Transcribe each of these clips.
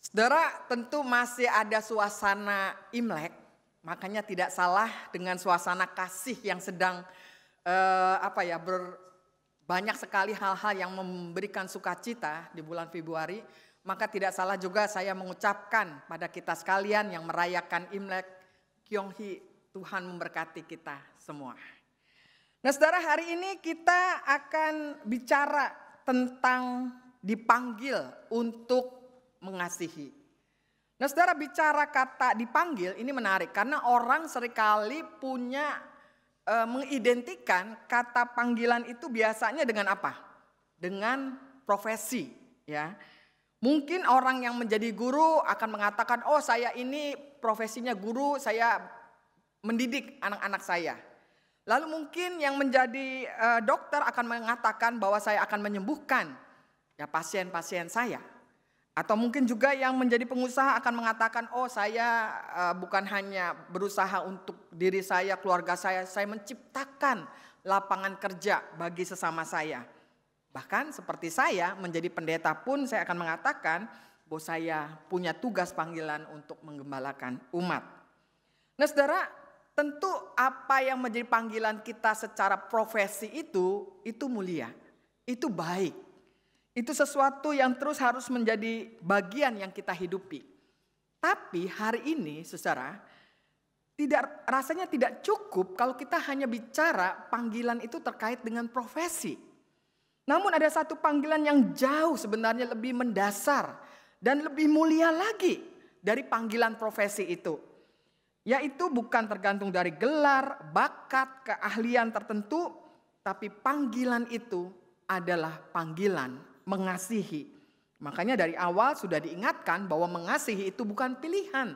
Saudara, tentu masih ada suasana Imlek, makanya tidak salah dengan suasana kasih yang sedang banyak sekali hal-hal yang memberikan sukacita di bulan Februari. Maka tidak salah juga saya mengucapkan pada kita sekalian yang merayakan Imlek, Kyonghee, Tuhan memberkati kita semua. Nah saudara, hari ini kita akan bicara tentang dipanggil untuk mengasihi. Nah saudara, bicara kata dipanggil ini menarik karena orang seringkali punya mengidentikan kata panggilan itu biasanya dengan apa? Dengan profesi, ya. Mungkin orang yang menjadi guru akan mengatakan, oh saya ini profesinya guru, saya mendidik anak-anak saya. Lalu mungkin yang menjadi dokter akan mengatakan bahwa saya akan menyembuhkan ya pasien-pasien saya. Atau mungkin juga yang menjadi pengusaha akan mengatakan, oh saya bukan hanya berusaha untuk diri saya, keluarga saya menciptakan lapangan kerja bagi sesama saya. Bahkan seperti saya menjadi pendeta pun saya akan mengatakan bahwa saya punya tugas panggilan untuk menggembalakan umat. Nah saudara, tentu apa yang menjadi panggilan kita secara profesi itu mulia, itu baik. Itu sesuatu yang terus harus menjadi bagian yang kita hidupi. Tapi hari ini saudara, rasanya tidak cukup kalau kita hanya bicara panggilan itu terkait dengan profesi. Namun ada satu panggilan yang jauh sebenarnya lebih mendasar dan lebih mulia lagi dari panggilan profesi itu. Yaitu bukan tergantung dari gelar, bakat, keahlian tertentu, tapi panggilan itu adalah panggilan mengasihi. Makanya dari awal sudah diingatkan bahwa mengasihi itu bukan pilihan.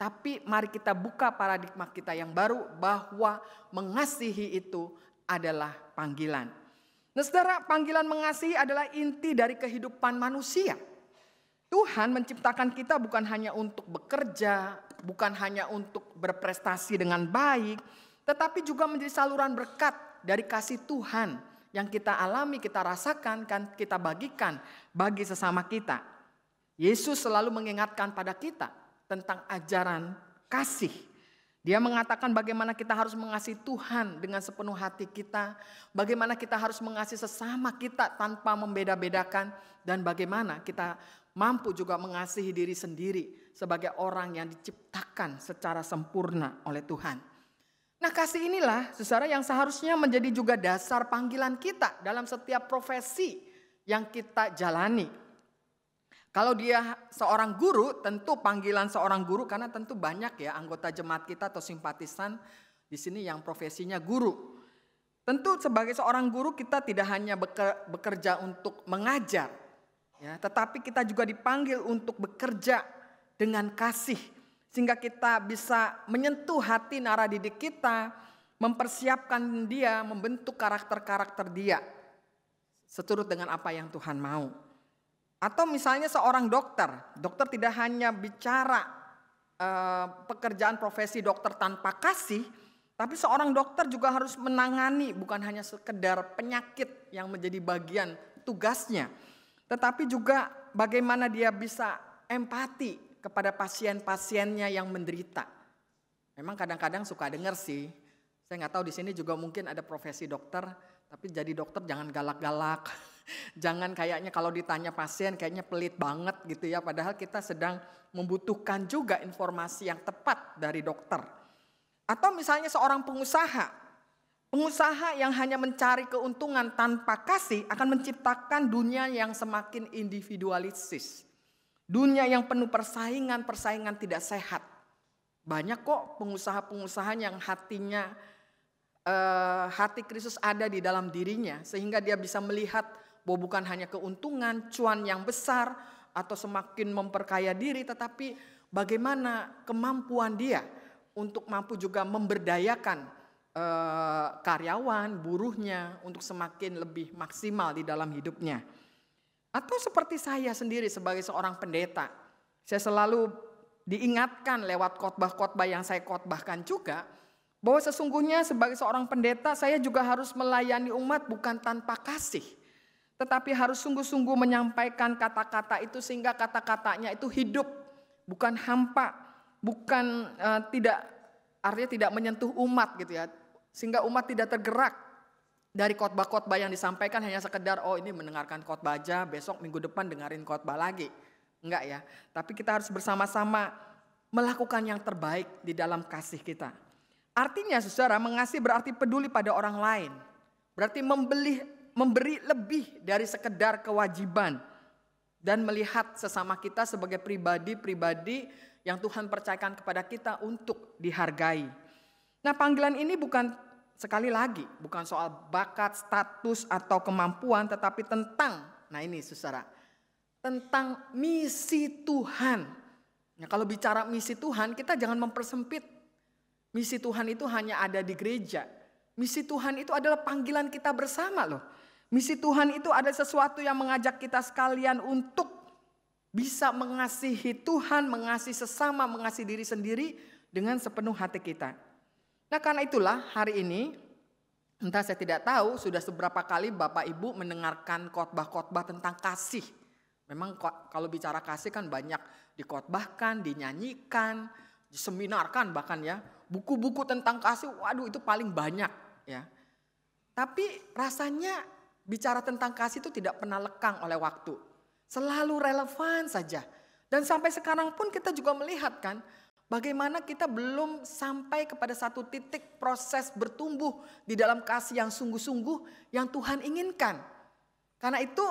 Tapi mari kita buka paradigma kita yang baru bahwa mengasihi itu adalah panggilan. Nah saudara, panggilan mengasihi adalah inti dari kehidupan manusia. Tuhan menciptakan kita bukan hanya untuk bekerja, bukan hanya untuk berprestasi dengan baik, tetapi juga menjadi saluran berkat dari kasih Tuhan yang kita alami, kita rasakan, kan kita bagikan bagi sesama kita. Yesus selalu mengingatkan pada kita tentang ajaran kasih. Dia mengatakan bagaimana kita harus mengasihi Tuhan dengan sepenuh hati kita, bagaimana kita harus mengasihi sesama kita tanpa membeda-bedakan, dan bagaimana kita mampu juga mengasihi diri sendiri sebagai orang yang diciptakan secara sempurna oleh Tuhan. Nah kasih inilah saudara yang seharusnya menjadi juga dasar panggilan kita dalam setiap profesi yang kita jalani. Kalau dia seorang guru, tentu panggilan seorang guru karena tentu banyak ya anggota jemaat kita atau simpatisan di sini yang profesinya guru. Tentu sebagai seorang guru kita tidak hanya bekerja untuk mengajar, ya, tetapi kita juga dipanggil untuk bekerja dengan kasih. Sehingga kita bisa menyentuh hati naradidik kita, mempersiapkan dia, membentuk karakter-karakter dia. Seturut dengan apa yang Tuhan mau. Atau misalnya seorang dokter. Dokter tidak hanya bicara pekerjaan profesi dokter tanpa kasih. Tapi seorang dokter juga harus menangani bukan hanya sekedar penyakit yang menjadi bagian tugasnya. Tetapi juga bagaimana dia bisa empati kepada pasien-pasiennya yang menderita. Memang kadang-kadang suka dengar sih. Saya nggak tahu di sini juga mungkin ada profesi dokter, tapi jadi dokter jangan galak-galak. Jangan kayaknya kalau ditanya pasien kayaknya pelit banget gitu ya. Padahal kita sedang membutuhkan juga informasi yang tepat dari dokter. Atau misalnya seorang pengusaha. Pengusaha yang hanya mencari keuntungan tanpa kasih akan menciptakan dunia yang semakin individualistis. Dunia yang penuh persaingan tidak sehat. Banyak kok pengusaha-pengusaha yang hatinya, hati Kristus ada di dalam dirinya. Sehingga dia bisa melihat bahwa bukan hanya keuntungan, cuan yang besar, atau semakin memperkaya diri. Tetapi bagaimana kemampuan dia untuk mampu juga memberdayakan karyawan, buruhnya untuk semakin lebih maksimal di dalam hidupnya. Atau seperti saya sendiri sebagai seorang pendeta, saya selalu diingatkan lewat khotbah-khotbah yang saya khotbahkan juga, bahwa sesungguhnya sebagai seorang pendeta saya juga harus melayani umat bukan tanpa kasih. tetapi harus sungguh-sungguh menyampaikan kata-kata itu sehingga kata-katanya itu hidup, bukan hampa, bukan artinya tidak menyentuh umat gitu ya, sehingga umat tidak tergerak dari khotbah-khotbah yang disampaikan hanya sekedar oh ini mendengarkan khotbah aja, besok minggu depan dengerin khotbah lagi. Enggak ya, tapi kita harus bersama-sama melakukan yang terbaik di dalam kasih kita. Artinya saudara, mengasihi berarti peduli pada orang lain. Berarti memberi lebih dari sekedar kewajiban. Dan melihat sesama kita sebagai pribadi-pribadi yang Tuhan percayakan kepada kita untuk dihargai. Nah, panggilan ini bukan sekali lagi, bukan soal bakat, status, atau kemampuan, tetapi tentang, nah ini saudara, tentang misi Tuhan. Nah, kalau bicara misi Tuhan, kita jangan mempersempit. Misi Tuhan itu hanya ada di gereja. Misi Tuhan itu adalah panggilan kita bersama loh. Misi Tuhan itu ada sesuatu yang mengajak kita sekalian untuk bisa mengasihi Tuhan, mengasihi sesama, mengasihi diri sendiri dengan sepenuh hati kita. Nah, karena itulah hari ini, entah saya tidak tahu sudah seberapa kali Bapak Ibu mendengarkan khotbah-khotbah tentang kasih. Memang kalau bicara kasih kan banyak dikhotbahkan, dinyanyikan, diseminarkan bahkan ya. Buku-buku tentang kasih, waduh itu paling banyak ya. Tapi rasanya bicara tentang kasih itu tidak pernah lekang oleh waktu. Selalu relevan saja. Dan sampai sekarang pun kita juga melihat kan, bagaimana kita belum sampai kepada satu titik proses bertumbuh di dalam kasih yang sungguh-sungguh yang Tuhan inginkan. Karena itu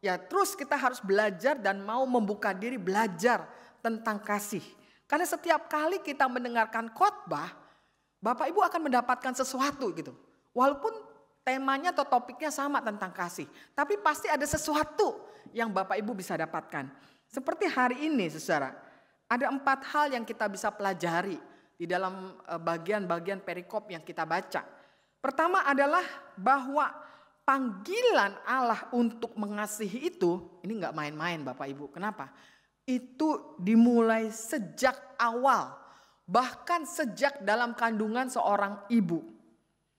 ya terus kita harus belajar dan mau membuka diri belajar tentang kasih. Karena setiap kali kita mendengarkan khotbah, Bapak Ibu akan mendapatkan sesuatu gitu. Walaupun temanya atau topiknya sama tentang kasih. Tapi pasti ada sesuatu yang Bapak Ibu bisa dapatkan. Seperti hari ini saudara. Ada 4 hal yang kita bisa pelajari di dalam bagian-bagian perikop yang kita baca. Pertama adalah bahwa panggilan Allah untuk mengasihi itu, ini gak main-main Bapak Ibu. Kenapa? Itu dimulai sejak awal, bahkan sejak dalam kandungan seorang ibu.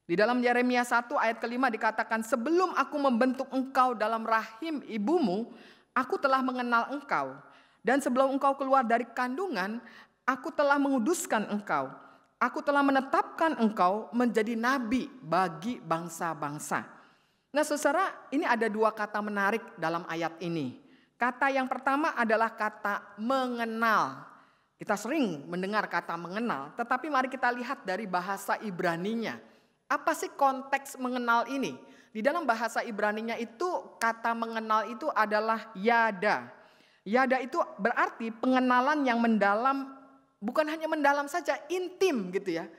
Di dalam Yeremia 1 ayat ke-5 dikatakan, sebelum aku membentuk engkau dalam rahim ibumu, aku telah mengenal engkau. Dan sebelum engkau keluar dari kandungan, aku telah menguduskan engkau. Aku telah menetapkan engkau menjadi nabi bagi bangsa-bangsa. Nah saudara, ini ada 2 kata menarik dalam ayat ini. Kata yang pertama adalah kata mengenal. Kita sering mendengar kata mengenal, tetapi mari kita lihat dari bahasa Ibraninya. Apa sih konteks mengenal ini? Di dalam bahasa Ibraninya itu kata mengenal itu adalah yada. Yada itu berarti pengenalan yang mendalam, bukan hanya mendalam saja, intim gitu ya.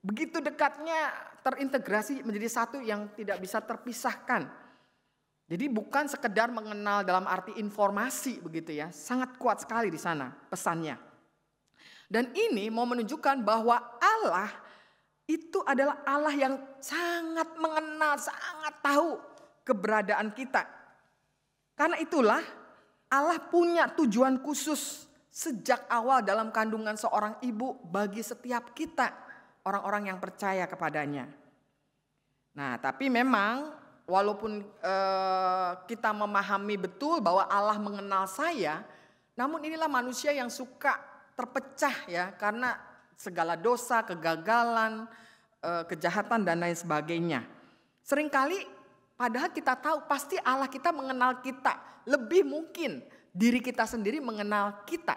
Begitu dekatnya terintegrasi menjadi satu yang tidak bisa terpisahkan. Jadi bukan sekedar mengenal dalam arti informasi begitu ya. Sangat kuat sekali di sana pesannya. Dan ini mau menunjukkan bahwa Allah itu adalah Allah yang sangat mengenal, sangat tahu keberadaan kita. Karena itulah Allah punya tujuan khusus sejak awal dalam kandungan seorang ibu bagi setiap kita, orang-orang yang percaya kepadanya. Nah, tapi memang walaupun kita memahami betul bahwa Allah mengenal saya, namun inilah manusia yang suka terpecah ya, karena segala dosa, kegagalan, kejahatan dan lain sebagainya. Seringkali padahal kita tahu pasti Allah kita mengenal kita, lebih mungkin diri kita sendiri mengenal kita.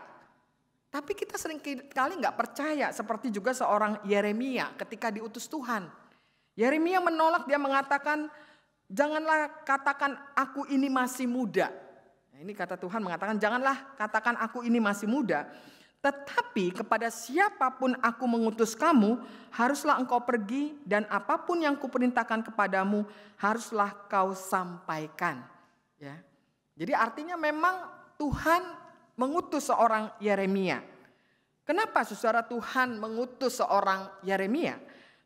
Tapi kita seringkali nggak percaya, seperti juga seorang Yeremia ketika diutus Tuhan. Yeremia menolak, dia mengatakan, janganlah katakan aku ini masih muda. Nah, ini kata Tuhan mengatakan, janganlah katakan aku ini masih muda. Tetapi kepada siapapun aku mengutus kamu, haruslah engkau pergi dan apapun yang kuperintahkan kepadamu, haruslah kau sampaikan. Ya. Jadi artinya memang Tuhan mengutus seorang Yeremia. Kenapa saudara Tuhan mengutus seorang Yeremia?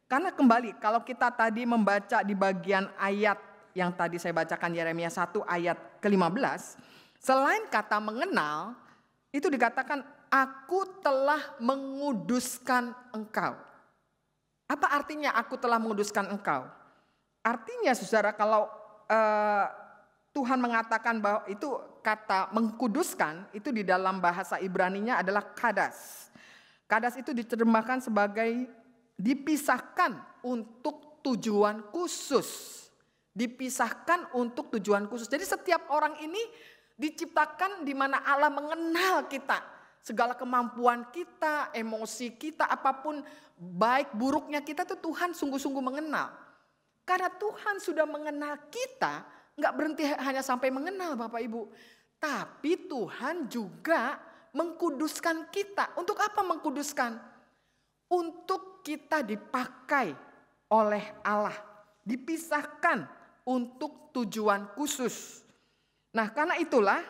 Karena kembali kalau kita tadi membaca di bagian ayat yang tadi saya bacakan Yeremia 1 ayat ke-15, selain kata mengenal, itu dikatakan aku telah menguduskan engkau. Apa artinya aku telah menguduskan engkau? Artinya saudara kalau Tuhan mengatakan bahwa itu kata mengkuduskan itu di dalam bahasa Ibraninya adalah kadas. Kadas itu diterjemahkan sebagai dipisahkan untuk tujuan khusus. Dipisahkan untuk tujuan khusus. Jadi setiap orang ini diciptakan di mana Allah mengenal kita. Segala kemampuan kita, emosi kita, apapun baik buruknya kita tuh Tuhan sungguh-sungguh mengenal. Karena Tuhan sudah mengenal kita, nggak berhenti hanya sampai mengenal Bapak Ibu. Tapi Tuhan juga mengkuduskan kita. Untuk apa mengkuduskan? Untuk kita dipakai oleh Allah. Dipisahkan untuk tujuan khusus. Nah, karena itulah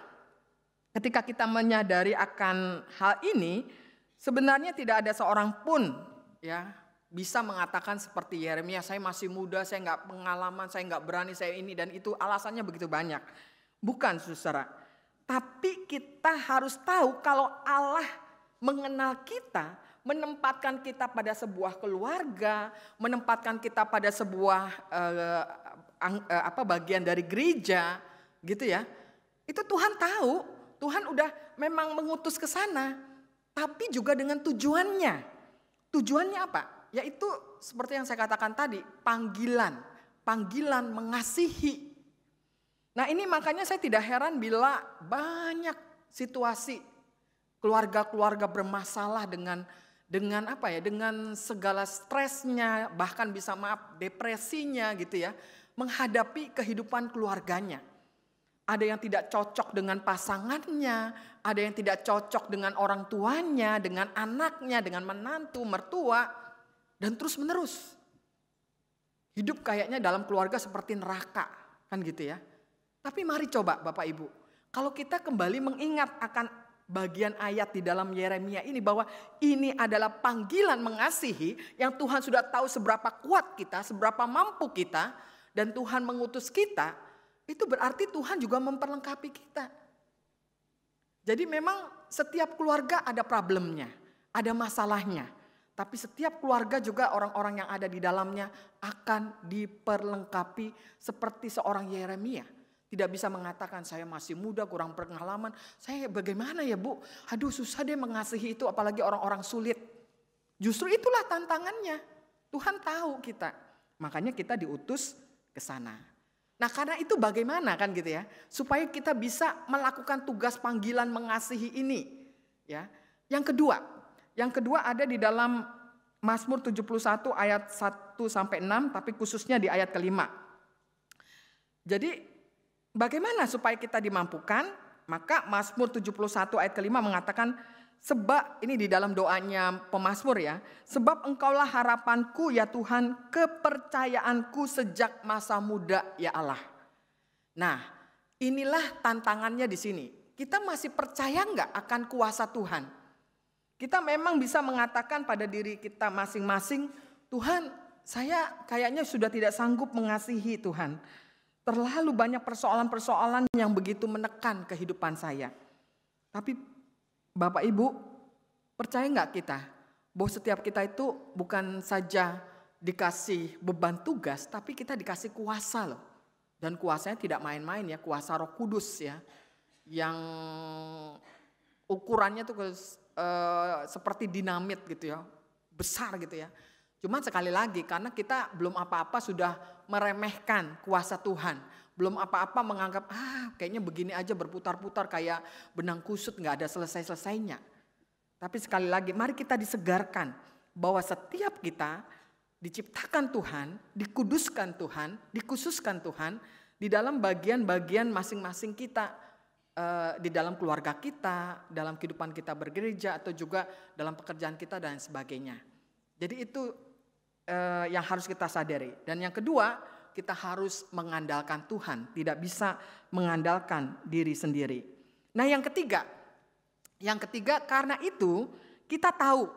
ketika kita menyadari akan hal ini, sebenarnya tidak ada seorang pun ya bisa mengatakan seperti Yeremia, saya masih muda, saya nggak pengalaman, saya nggak berani, saya ini dan itu, alasannya begitu banyak. Bukan, saudara. Tapi kita harus tahu kalau Allah mengenal kita, menempatkan kita pada sebuah keluarga, menempatkan kita pada sebuah bagian dari gereja, gitu ya. Itu Tuhan tahu, Tuhan udah memang mengutus ke sana, tapi juga dengan tujuannya. Tujuannya apa? Yaitu seperti yang saya katakan tadi, panggilan mengasihi. Nah, ini makanya saya tidak heran bila banyak situasi keluarga-keluarga bermasalah dengan segala stresnya, bahkan bisa depresinya gitu ya, menghadapi kehidupan keluarganya. Ada yang tidak cocok dengan pasangannya, ada yang tidak cocok dengan orang tuanya, dengan anaknya, dengan menantu, mertua, dan terus menerus. Hidup kayaknya dalam keluarga seperti neraka, kan gitu ya. Tapi mari coba Bapak Ibu, kalau kita kembali mengingat akan bagian ayat di dalam Yeremia ini, bahwa ini adalah panggilan mengasihi yang Tuhan sudah tahu seberapa kuat kita, seberapa mampu kita, dan Tuhan mengutus kita, itu berarti Tuhan juga memperlengkapi kita. Jadi memang setiap keluarga ada problemnya, ada masalahnya. Tapi setiap keluarga juga orang-orang yang ada di dalamnya akan diperlengkapi seperti seorang Yeremia. Tidak bisa mengatakan saya masih muda, kurang pengalaman. Saya bagaimana ya Bu? Aduh susah deh mengasihi itu, apalagi orang-orang sulit. Justru itulah tantangannya. Tuhan tahu kita. Makanya kita diutus ke sana. Nah karena itu bagaimana kan gitu ya. Supaya kita bisa melakukan tugas panggilan mengasihi ini. Ya. Yang kedua ada di dalam Mazmur 71 ayat 1-6, tapi khususnya di ayat kelima. Jadi bagaimana supaya kita dimampukan? Maka Mazmur 71 ayat kelima mengatakan, sebab ini di dalam doanya pemazmur ya, sebab engkaulah harapanku ya Tuhan, kepercayaanku sejak masa muda ya Allah. Nah inilah tantangannya di sini. Kita masih percaya nggak akan kuasa Tuhan? Kita memang bisa mengatakan pada diri kita masing-masing, Tuhan saya kayaknya sudah tidak sanggup mengasihi Tuhan. Terlalu banyak persoalan-persoalan yang begitu menekan kehidupan saya. Tapi Bapak Ibu, percaya nggak kita bahwa setiap kita itu bukan saja dikasih beban tugas, tapi kita dikasih kuasa loh. Dan kuasanya tidak main-main ya, kuasa Roh Kudus ya, yang ukurannya tuh seperti dinamit gitu ya, besar gitu ya. Cuman sekali lagi karena kita belum apa-apa sudah meremehkan kuasa Tuhan. Belum apa-apa menganggap kayaknya begini aja berputar-putar kayak benang kusut gak ada selesai-selesainya. Tapi sekali lagi mari kita disegarkan bahwa setiap kita diciptakan Tuhan, dikuduskan Tuhan, dikhususkan Tuhan di dalam bagian-bagian masing-masing kita. Di dalam keluarga kita, dalam kehidupan kita bergereja atau juga dalam pekerjaan kita dan sebagainya. Jadi itu yang harus kita sadari. Dan yang kedua, kita harus mengandalkan Tuhan, tidak bisa mengandalkan diri sendiri. Nah yang ketiga karena itu kita tahu,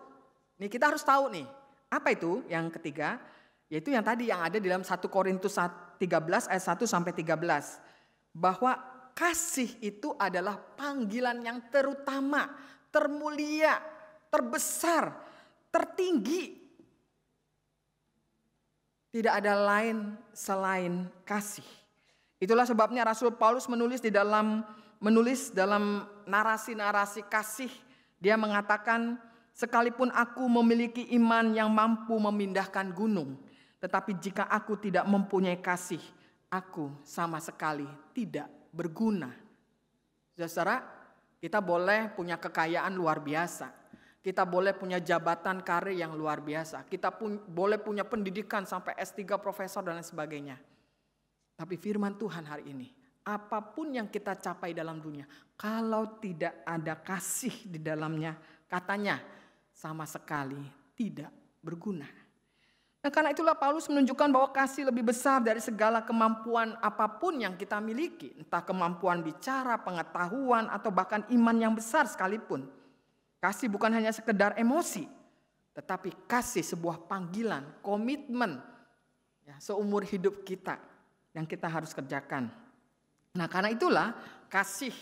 nih kita harus tahu nih, apa itu yang ketiga? Yaitu yang tadi yang ada di dalam 1 Korintus 13 ayat 1-13. Bahwa kasih itu adalah panggilan yang terutama, termulia, terbesar, tertinggi. Tidak ada lain selain kasih. Itulah sebabnya Rasul Paulus menulis dalam narasi-narasi kasih. Dia mengatakan, sekalipun aku memiliki iman yang mampu memindahkan gunung, tetapi jika aku tidak mempunyai kasih, aku sama sekali tidak berguna. Saudara, kita boleh punya kekayaan luar biasa. Kita boleh punya jabatan karir yang luar biasa. Kita boleh punya pendidikan sampai S3 profesor dan lain sebagainya. Tapi firman Tuhan hari ini, apapun yang kita capai dalam dunia, kalau tidak ada kasih di dalamnya, katanya sama sekali tidak berguna. Nah, karena itulah Paulus menunjukkan bahwa kasih lebih besar dari segala kemampuan apapun yang kita miliki. Entah kemampuan bicara, pengetahuan, atau bahkan iman yang besar sekalipun. Kasih bukan hanya sekedar emosi, tetapi kasih sebuah panggilan, komitmen ya, seumur hidup kita yang kita harus kerjakan. Nah, karena itulah kasih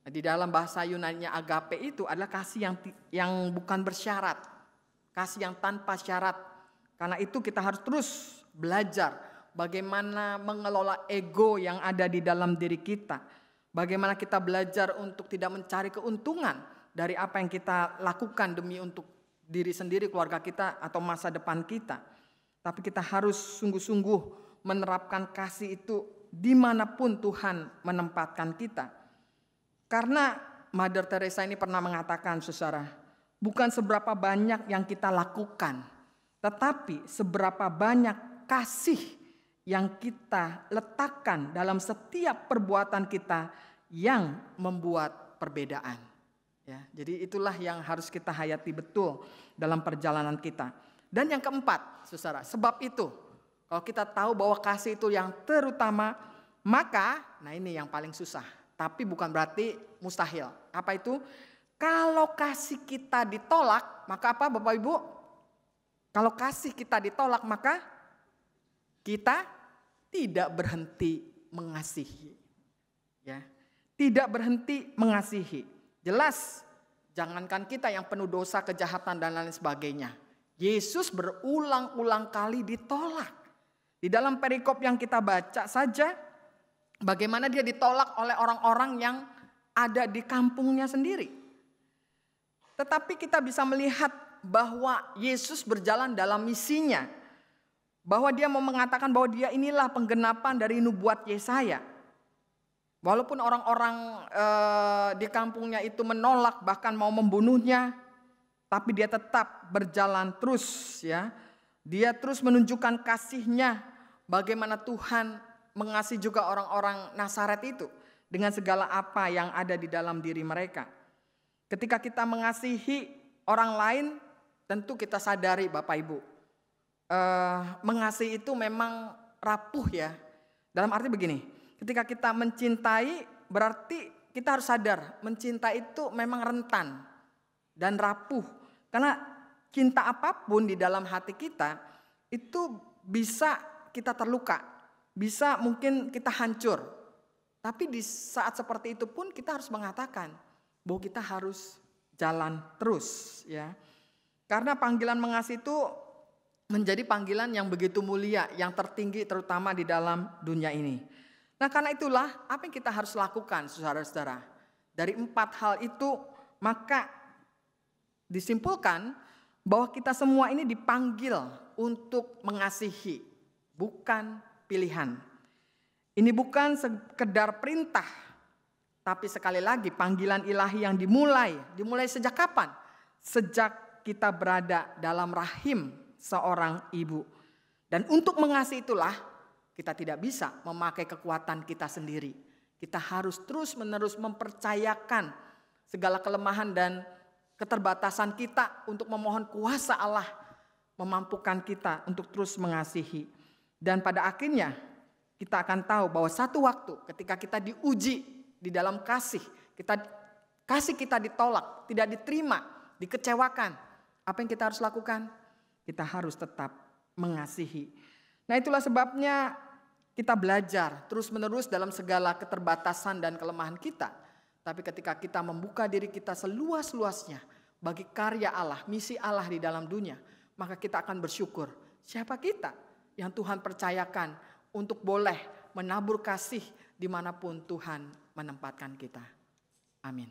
di dalam bahasa Yunani-nya agape itu adalah kasih yang bukan bersyarat, kasih yang tanpa syarat. Karena itu kita harus terus belajar bagaimana mengelola ego yang ada di dalam diri kita. Bagaimana kita belajar untuk tidak mencari keuntungan dari apa yang kita lakukan demi untuk diri sendiri, keluarga kita, atau masa depan kita. Tapi kita harus sungguh-sungguh menerapkan kasih itu dimanapun Tuhan menempatkan kita. Karena Mother Teresa ini pernah mengatakan, saudara, bukan seberapa banyak yang kita lakukan, tetapi seberapa banyak kasih yang kita letakkan dalam setiap perbuatan kita yang membuat perbedaan. Ya, jadi itulah yang harus kita hayati betul dalam perjalanan kita. Dan yang keempat, saudara, sebab itu kalau kita tahu bahwa kasih itu yang terutama, maka, nah ini yang paling susah. Tapi bukan berarti mustahil. Apa itu? Kalau kasih kita ditolak, maka apa Bapak Ibu? Kalau kasih kita ditolak, maka kita tidak berhenti mengasihi. Ya, tidak berhenti mengasihi. Jelas, jangankan kita yang penuh dosa, kejahatan, dan lain sebagainya. Yesus berulang-ulang kali ditolak. Di dalam perikop yang kita baca saja, bagaimana dia ditolak oleh orang-orang yang ada di kampungnya sendiri. Tetapi kita bisa melihat bahwa Yesus berjalan dalam misinya. Bahwa dia mau mengatakan bahwa dia inilah penggenapan dari nubuat Yesaya. Walaupun orang-orang di kampungnya itu menolak, bahkan mau membunuhnya, tapi dia tetap berjalan terus ya. Dia terus menunjukkan kasihnya, bagaimana Tuhan mengasihi juga orang-orang Nazaret itu dengan segala apa yang ada di dalam diri mereka. Ketika kita mengasihi orang lain, tentu kita sadari Bapak Ibu, mengasihi itu memang rapuh ya. Dalam arti begini, ketika kita mencintai berarti kita harus sadar, mencintai itu memang rentan dan rapuh. Karena cinta apapun di dalam hati kita itu bisa kita terluka, bisa mungkin kita hancur. Tapi di saat seperti itu pun kita harus mengatakan bahwa kita harus jalan terus ya. Karena panggilan mengasihi itu menjadi panggilan yang begitu mulia, yang tertinggi terutama di dalam dunia ini. Nah, karena itulah apa yang kita harus lakukan saudara-saudara. Dari 4 hal itu maka disimpulkan bahwa kita semua ini dipanggil untuk mengasihi, bukan pilihan. Ini bukan sekedar perintah, tapi sekali lagi panggilan ilahi yang dimulai sejak kapan? Sejak kita berada dalam rahim seorang ibu. Dan untuk mengasihi itulah kita tidak bisa memakai kekuatan kita sendiri. Kita harus terus-menerus mempercayakan segala kelemahan dan keterbatasan kita untuk memohon kuasa Allah memampukan kita untuk terus mengasihi. Dan pada akhirnya kita akan tahu bahwa satu waktu ketika kita diuji di dalam kasih kita ditolak, tidak diterima, dikecewakan. Apa yang kita harus lakukan? Kita harus tetap mengasihi. Nah, itulah sebabnya kita belajar terus-menerus dalam segala keterbatasan dan kelemahan kita. Tapi ketika kita membuka diri kita seluas-luasnya bagi karya Allah, misi Allah di dalam dunia, maka kita akan bersyukur. Siapa kita yang Tuhan percayakan untuk boleh menabur kasih dimanapun Tuhan menempatkan kita. Amin.